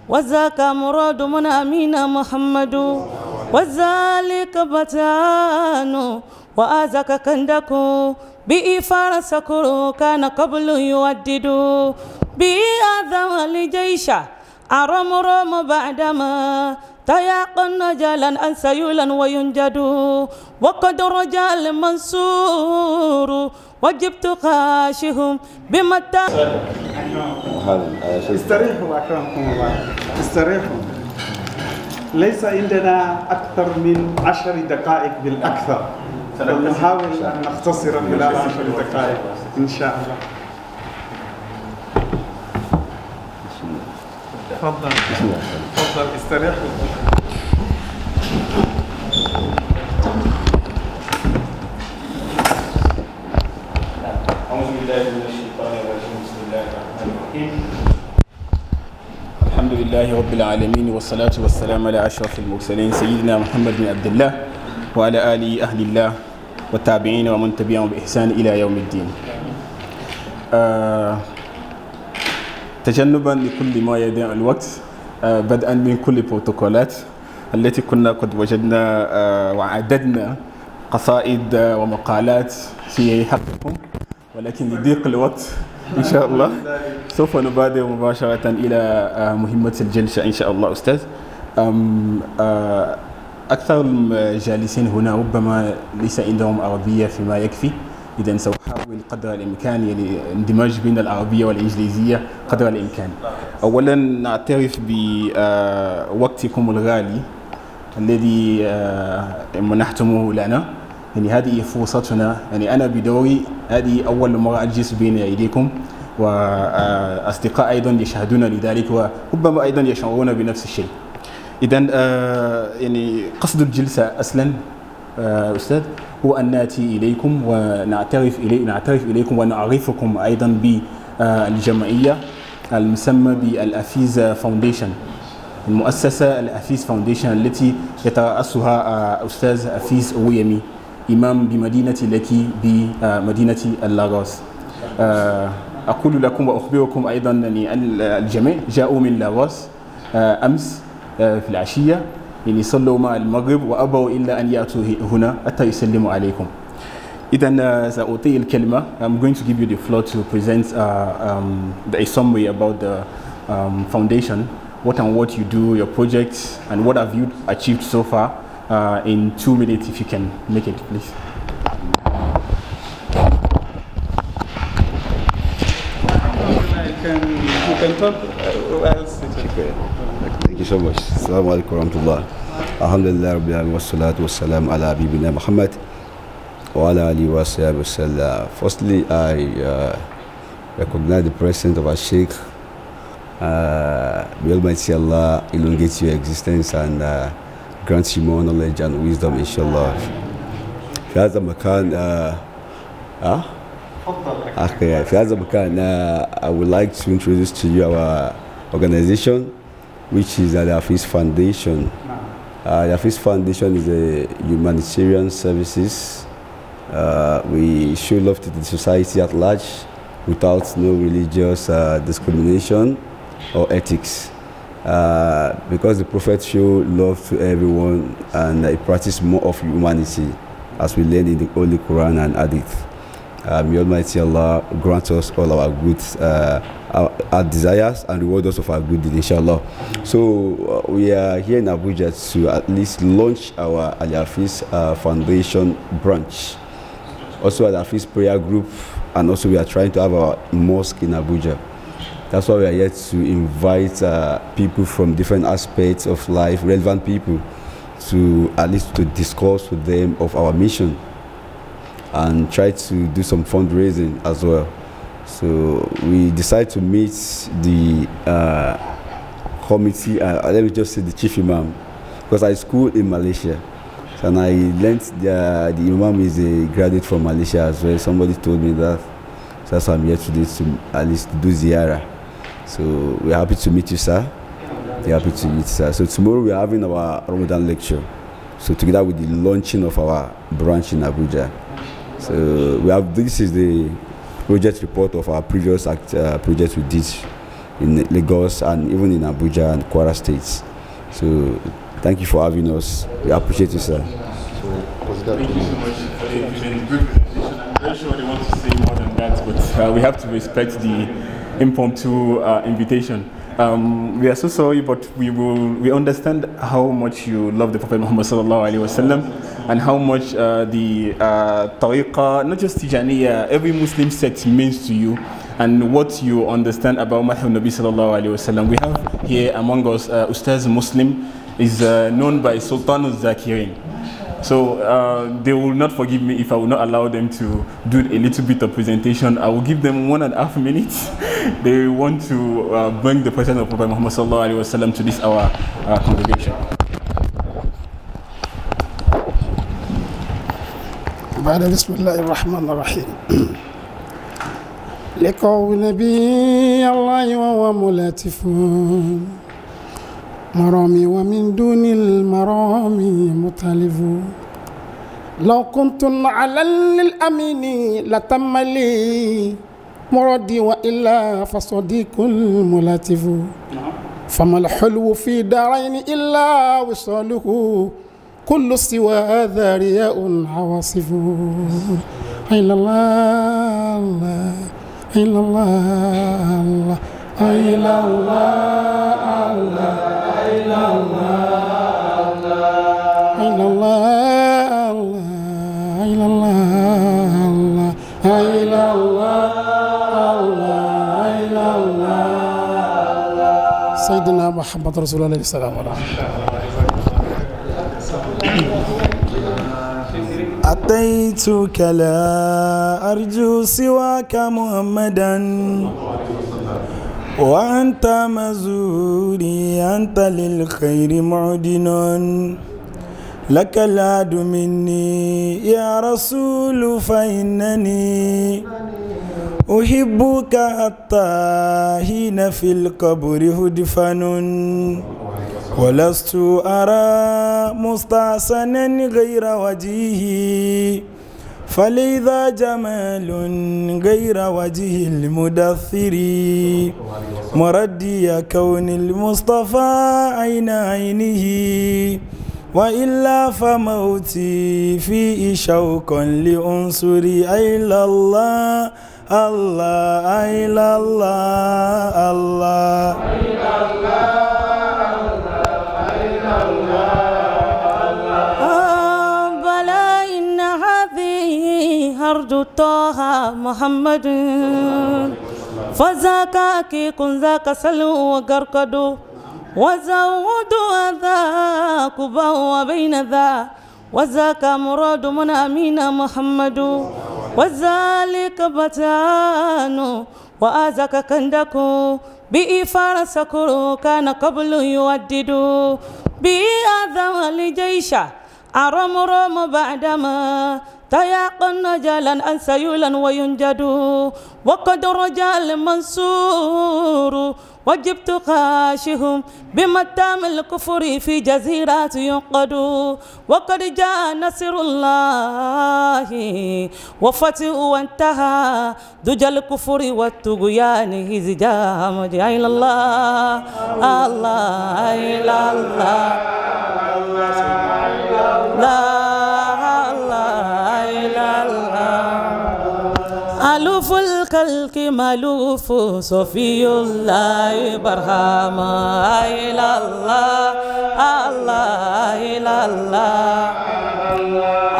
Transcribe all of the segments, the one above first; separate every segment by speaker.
Speaker 1: وذاك مراد من أمين محمد وذلك بتان وأذاك كندك بإفار سكر كان قبل يودد بأذى الجيش أرم رم بعدما تيقن جالا أن سيولا وينجد وقد رجع المنصور وجبت خاشهم بمتى.
Speaker 2: استريحوا أكرمكم الله، استريحوا. ليس عندنا أكثر من 10 دقائق بالأكثر، نحاول أن نختصر خلال 10 دقائق إن شاء الله. تفضل تفضل استريحوا.
Speaker 3: أعوذ بالله من الشيطان الرجيم. بسم الله الرحمن الرحيم. الحمد لله رب العالمين والصلاة والسلام على أشرف المرسلين سيدنا محمد بن عبد الله وعلى آله أهل الله والتابعين ومن تبعهم بإحسان إلى يوم الدين. تجنبا لكل ما يضيع الوقت، بدءا من كل البروتوكولات التي كنا قد وجدنا وعددنا قصائد ومقالات في حقكم، ولكن لضيق الوقت إن شاء الله سوف نبادر مباشرة إلى مهمة الجلسة إن شاء الله. أستاذ، أكثر الجالسين هنا ربما ليس عندهم عربية فيما يكفي، إذن سأحاول قدر الإمكان يعني اندماج بين العربية والإنجليزية قدر الإمكان. أولا نعترف بوقتكم الغالي الذي منحتموه لنا، يعني هذه فرصتنا. يعني أنا بدوري هذه أول مرة أجلس بين أيديكم، وأصدقاء أيضا يشهدون لذلك وربما أيضا يشعرون بنفس الشيء. إذن يعني قصد الجلسة أصلا أستاذ هو أن نأتي إليكم ونعترف إليكم ونعرفكم أيضا بالجمعية المسمى بالأفيز فاونديشن، المؤسسة الأفيز فاونديشن التي يترأسها أستاذ أفيز أويمي، إمام بمدينة لكي بمدينة اللاغوس. أقول لكم وأخبركم أيضا أن الجميع جاءوا من لاغوس أمس في العشية، يعني صلوا مع المغرب وأبوا إلا أن يأتوا هنا حتى يسلموا عليكم. إذن سأعطي الكلمة. I'm going to give you the floor to present a summary about the foundation, what and what you do, your projects, and what have you achieved so far in 2 minutes if you can make it, please.
Speaker 2: You can talk.
Speaker 4: Thank you so much. Assalamu alaikum warahmatullah. Alhamdulillah rabbil alamin wassalatu wassalamu ala habibina Muhammad wa ala alihi wa sahbihi wasallam. Firstly, I recognize the presence of our Sheikh. May Almighty Allah elongate your existence and grant you more knowledge and wisdom, inshallah. في هذا المكان في هذا المكان I would like to introduce to you our organization, which is the Hafiz Foundation. The Hafiz Foundation is a humanitarian services. We show love to the society at large without no religious discrimination or ethics. Because the Prophet showed love to everyone and he practiced more of humanity, as we learn in the Holy Quran and Hadith. May Almighty Allah grant us all our good our desires and reward us of our good deeds, inshallah. So we are here in Abuja to at least launch our Al-Hafiz Foundation branch, also Al-Hafiz prayer group, and also we are trying to have our mosque in Abuja. That's why we are here to invite people from different aspects of life, relevant people, to at least to discuss with them of our mission and try to do some fundraising as well. So we decided to meet the committee, let me just say the chief imam, because I schooled in Malaysia. And I learned the imam is a graduate from Malaysia as well. Somebody told me that. So that's why I'm here today, to at least do ziyarah. So we're happy to meet you, sir. We're happy to meet you, sir. So tomorrow we're having our Ramadan lecture. So together with the launching of our branch in Abuja. So we have, this is the project report of our previous project we did in Lagos and even in Abuja and Kwara states. So thank you for having us. We appreciate you, sir.
Speaker 3: Thank you so much for the good presentation. I'm very sure they want to say more than that, but we have to respect the impromptu invitation. We are so sorry, but we understand how much you love the Prophet Muhammad sallallahu alaihi wasallam, and how much the tariqah, not just Tijaniya, every Muslim sect means to you, and what you understand about Madhhab Nabi sallallahu alaihi wasallam. We have here among us Ustaz Muslim, is known by Sultan al-Zakirin. So they will not forgive me if I will not allow them to do a little bit of presentation. I will give them 1.5 minutes. They want to bring the presence of Prophet Muhammad sallallahu alaihi wasallam to this our congregation.
Speaker 5: بسم الله الرحمن الرحيم. لقول نبي الله وهو ملاتف مرامي ومن دون المرامي متلف. لو كنت على الأمين لتم لي مرادي وإلا فصديق الملاتف. فما الحلو في دارين إلا وصاله كل سوى ذا رياء عواصف. إلا الله إلا الله إلا الله إلا الله إلا الله إلا الله إلا الله سيدنا محمد رسول الله صلى الله عليه وسلم. أتيتك لا أرجو سواك محمدا وأنت مزوري أنت للخير معدن. لك العد مني يا رسول فإنني أحبك حتى حين في القبر هدفن. ولست أرى مستحسنا غير وجهه فلذا جمال غير وجه المدثر. مردي كون المصطفى عين عينه وإلا فموتي فيه شوقا لأنصري. إلا الله الله إلا الله الله
Speaker 1: أرجو طه محمد فذاك أكيك ذاك سلو وقرقد وزود ذاك وبهو بين ذا وذاك مراد من أمين محمد وذلك بتان وآذاك كندك بإفار سكر كان قبل يودد بأذى لجيشة أرم رم بعدما تيقن جالا أن سيولا وينجد. وقد رجع المنصور وجبت خاشهم بمتام الكفر في جزيرات ينقد. وقد جاء نصر الله وفتح وانتهى دجى الكفر والطغيان هزجام. إلى الله الله إلى الله لا ألوف الكلك مالوف صفي الله برهام. إلى الله الله إلى الله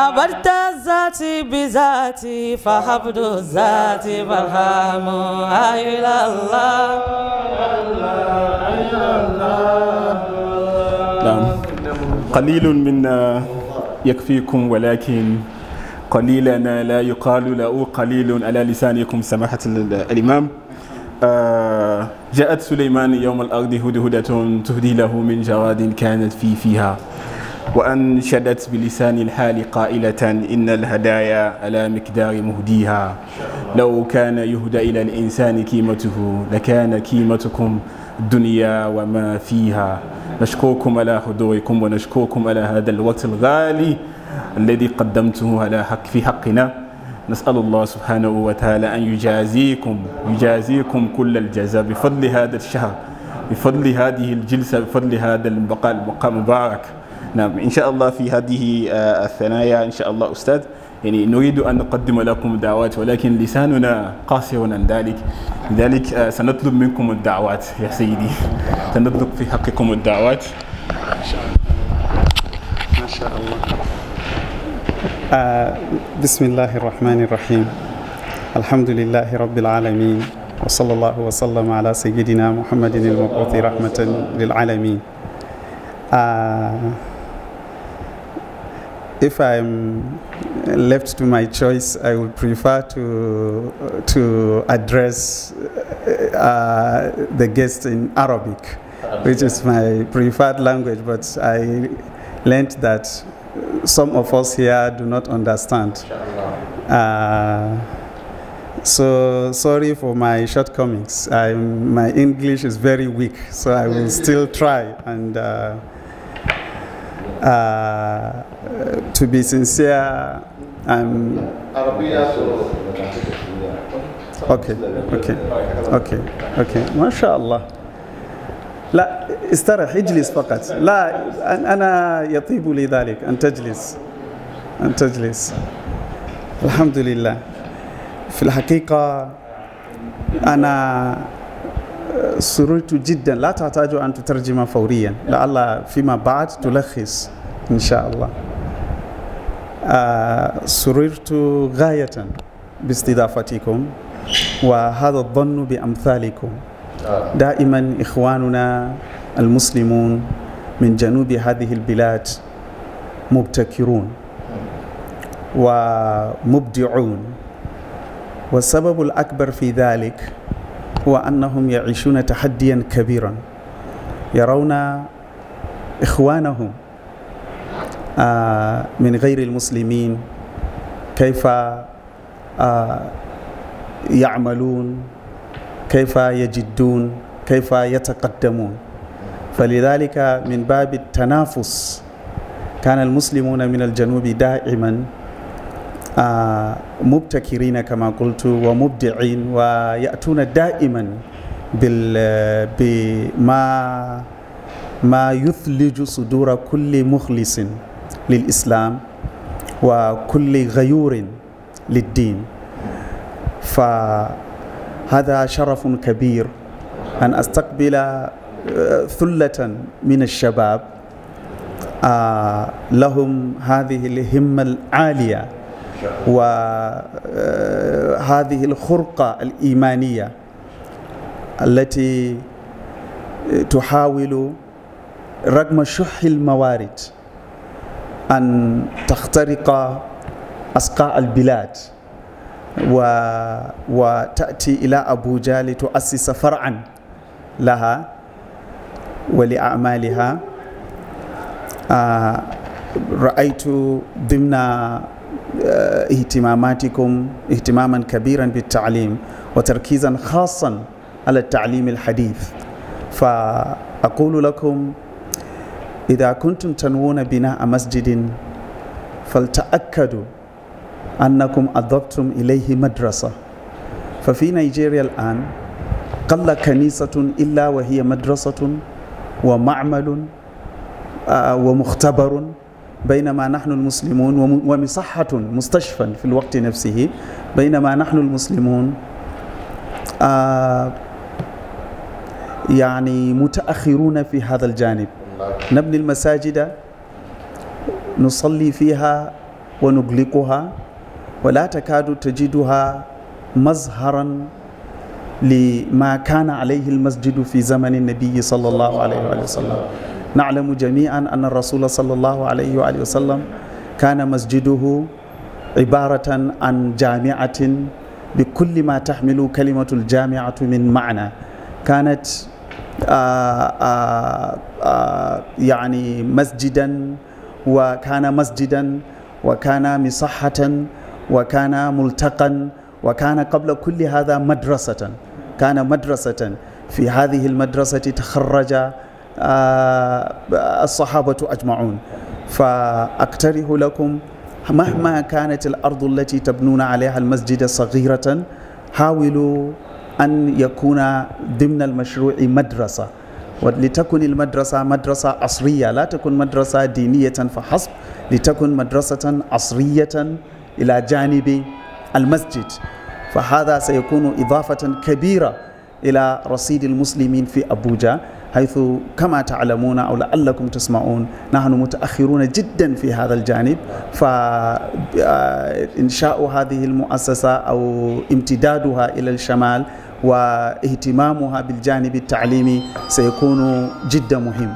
Speaker 1: أبرت ذاتي بذاتي فحبد ذاتي برهام. إلى الله
Speaker 3: نعم. قليل منا يكفيكم ولكن قليلنا لا يقال له قليل على لسانكم سماحة الإمام. جاءت سليمان يوم الأرض هدهدة تهدي له من جواد كانت فيها وأنشدت بلسان الحال قائلة إن الهدايا على مقدار مهديها. لو كان يهدى إلى الإنسان قيمته لكان قيمتكم الدنيا وما فيها. نشكركم على حضوركم ونشكركم على هذا الوقت الغالي الذي قدمته على في حقنا. نسأل الله سبحانه وتعالى أن يجازيكم كل الجزاء بفضل هذا الشهر، بفضل هذه الجلسة، بفضل هذا المقام مبارك. نعم، إن شاء الله في هذه الثنايا إن شاء الله أستاذ يعني نريد أن نقدم لكم دعوات، ولكن لساننا قاصر عن ذلك، لذلك سنطلب منكم الدعوات يا سيدي، سنطلب في حقكم الدعوات.
Speaker 2: ما شاء الله. بسم الله الرحمن الرحيم. الحمد لله رب العالمين، وصلى الله وسلم على سيدنا محمد المبعوث رحمة للعالمين. If I'm left to my choice, I would prefer to address the guests in Arabic, which is my preferred language, but I learned that some of us here do not understand. So sorry for my shortcomings. My English is very weak, so I will still try. And to be sincere, I'm okay. ما شاء الله. لا استرح، اجلس فقط. لا أنا يطيب لي ذلك أن تجلس. الحمد لله. في الحقيقة أنا سررت جدا، لا تحتاج أن تترجم فوريا، لعل فيما بعد تلخص إن شاء الله. سررت غاية باستضافتكم، وهذا الظن بأمثالكم. دائما إخواننا المسلمون من جنوب هذه البلاد مبتكرون ومبدعون، والسبب الأكبر في ذلك هو أنهم يعيشون تحديا كبيرا، يرون إخوانهم من غير المسلمين كيف يعملون، كيف يجدون، كيف يتقدمون. فلذلك من باب التنافس كان المسلمون من الجنوب دائما مبتكرين كما قلت ومبدعين، ويأتون دائما بما يثلج صدور كل مخلص للإسلام وكل غيور للدين. فهذا شرف كبير أن أستقبل ثلة من الشباب لهم هذه الهمة العالية وهذه الخرقة الإيمانية التي تحاول رغم شح الموارد أن تخترق أسقاء البلاد وتأتي إلى أبوجا لتؤسس فرعا لها ولأعمالها. رأيت ضمن اهتماماتكم اهتماما كبيرا بالتعليم وتركيزا خاصا على التعليم الحديث. فأقول لكم إذا كنتم تنوون بناء مسجد فلتأكدوا أنكم أضفتم إليه مدرسة. ففي نيجيريا الآن قل كنيسة إلا وهي مدرسة ومعمل ومختبر، بينما نحن المسلمون ومصحة مستشفى في الوقت نفسه، بينما نحن المسلمون يعني متأخرون في هذا الجانب. نبني المساجد، نصلي فيها ونغلقها، ولا تكاد تجدها مظهرا لما كان عليه المسجد في زمن النبي صلى الله عليه وسلم. نعلم جميعا أن الرسول صلى الله عليه وآله وسلم كان مسجده عبارة عن جامعة بكل ما تحمل كلمة الجامعة من معنى. كانت يعني مسجدا، وكان مسجدا، وكان مصحة، وكان ملتقا، وكان قبل كل هذا مدرسة. كان مدرسة، في هذه المدرسة تخرج الصحابة أجمعون. فأقترح لكم مهما كانت الأرض التي تبنون عليها المسجد صغيرة حاولوا أن يكون ضمن المشروع مدرسة، ولتكن المدرسة مدرسة عصرية، لا تكن مدرسة دينية فحسب، لتكن مدرسة عصرية إلى جانب المسجد. فهذا سيكون إضافة كبيرة إلى رصيد المسلمين في أبوجا، حيث كما تعلمون أو لعلكم تسمعون نحن متأخرون جدا في هذا الجانب. فإنشاء هذه المؤسسة أو امتدادها إلى الشمال واهتمامها بالجانب التعليمي سيكون جدا مهم.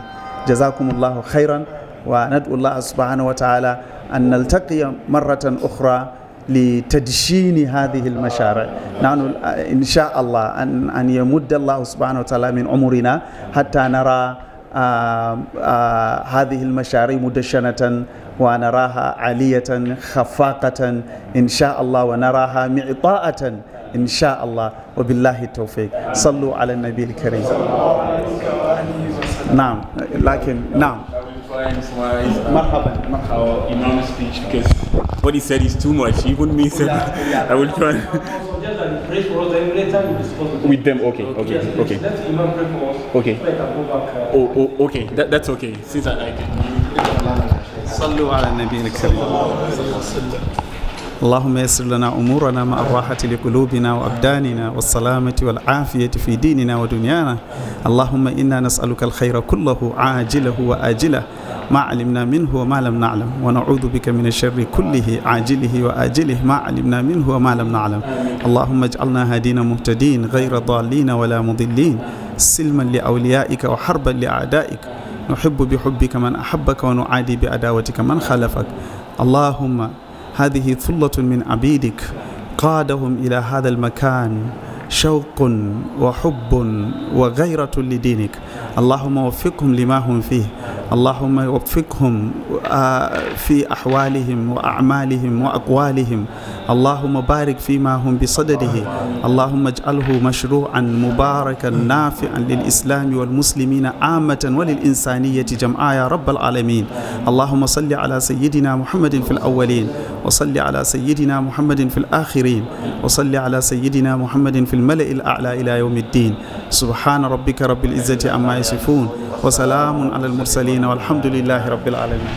Speaker 2: جزاكم الله خيرا، وندعو الله سبحانه وتعالى أن نلتقي مرة أخرى لتدشين هذه المشاريع. نحن إن شاء الله أن يمد الله سبحانه وتعالى من عمرنا حتى نرى هذه المشاريع مدشنة ونراها عالية خفاقة إن شاء الله، ونراها معطاءة إن شاء الله، وبالله التوفيق. صلوا على النبي الكريم. نعم، لكن نعم.
Speaker 3: مرحبا. Our Imam's speech, because what he said is too much. Even me said I will try. With them, okay. Let the Imam pray for us. Okay. Okay. That's okay. Since I can.
Speaker 2: صلوا على النبي الكريم. اللهم يسر لنا أمورنا مع الراحة لقلوبنا وأبداننا والسلامة والعافية في ديننا ودنيانا. اللهم إنا نسألك الخير كله عاجله وآجله ما علمنا منه وما لم نعلم، ونعوذ بك من الشر كله عاجله وآجله ما علمنا منه وما لم نعلم. اللهم اجعلنا هادين مهتدين غير ضالين ولا مضلين، سلما لأوليائك وحربا لأعدائك، نحب بحبك من أحبك ونعادي بعداوتك من خالفك. اللهم هذه ثلة من عبيدك قادهم إلى هذا المكان شوق وحب وغيرة لدينك. اللهم وفقهم لما هم فيه، اللهم وفقهم في أحوالهم وأعمالهم وأقوالهم. اللهم بارك فيما هم بصدده، اللهم اجعله مشروعا مباركا نافعا للإسلام والمسلمين عامة وللإنسانية جمعاء يا رب العالمين. اللهم صل على سيدنا محمد في الأولين، وصل على سيدنا محمد في الآخرين، وصل على سيدنا محمد في الملأ الأعلى إلى يوم الدين. سبحان ربك رب العزة عما يصفون، وسلام على المرسلين، والحمد لله رب العالمين.